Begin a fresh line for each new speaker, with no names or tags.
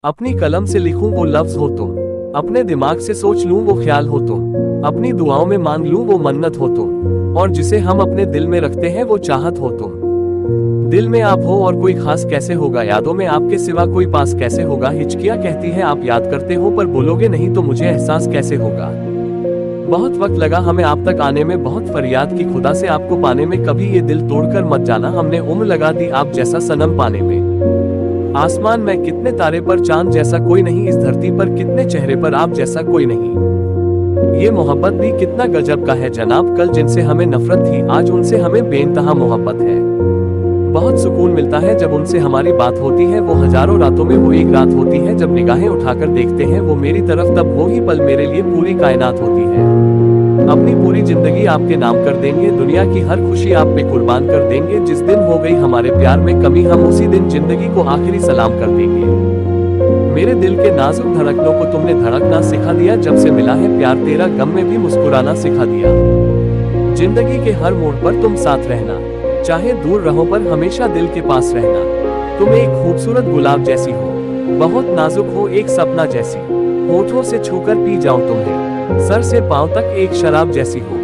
अपनी कलम से लिखूं वो लफ्ज हो तुम, अपने दिमाग से सोच लूं वो ख्याल हो तुम, अपनी दुआओं में मांग लूं वो मन्नत हो तुम, और जिसे हम अपने दिल में रखते हैं वो चाहत हो तुम। दिल में आप हो और कोई खास कैसे होगा, यादों में आपके सिवा कोई पास कैसे होगा। हिचकियां कहती है आप याद करते हो पर बोलोगे नहीं तो मुझे एहसास कैसे होगा। बहुत वक्त लगा हमें आप तक आने में, बहुत फरियाद की खुदा से आपको पाने में, कभी ये दिल तोड़कर मत जाना, हमने उम्र लगा दी आप जैसा सनम पाने में। आसमान में कितने तारे पर चांद जैसा कोई नहीं, इस धरती पर कितने चेहरे पर आप जैसा कोई नहीं। ये मोहब्बत भी कितना गजब का है जनाब, कल जिनसे हमें नफरत थी आज उनसे हमें बेइंतहा मोहब्बत है। बहुत सुकून मिलता है जब उनसे हमारी बात होती है, वो हजारों रातों में वो एक रात होती है, जब निगाहें उठाकर देखते हैं वो मेरी तरफ, तब वो ही पल मेरे लिए पूरी कायनात होती है। अपनी पूरी जिंदगी आपके नाम कर देंगे, दुनिया की हर खुशी आप पे कुर्बान कर देंगे। जिस दिन हो गई हमारे प्यार में कमी, हम उसी दिन जिंदगी को आखिरी सलाम कर देंगे। मेरे दिल के नाजुक धड़कनों को तुमने धड़कना सिखा दिया, जब से मिला है प्यार तेरा गम में भी मुस्कुराना सिखा दिया। जिंदगी के हर मोड़ पर तुम साथ रहना, चाहे दूर रहो पर हमेशा दिल के पास रहना। तुम एक खूबसूरत गुलाब जैसी हो, बहुत नाजुक हो एक सपना जैसी, होठों से छूकर पी जाऊं तुम्हें, सर से पांव तक एक शराब जैसी हो।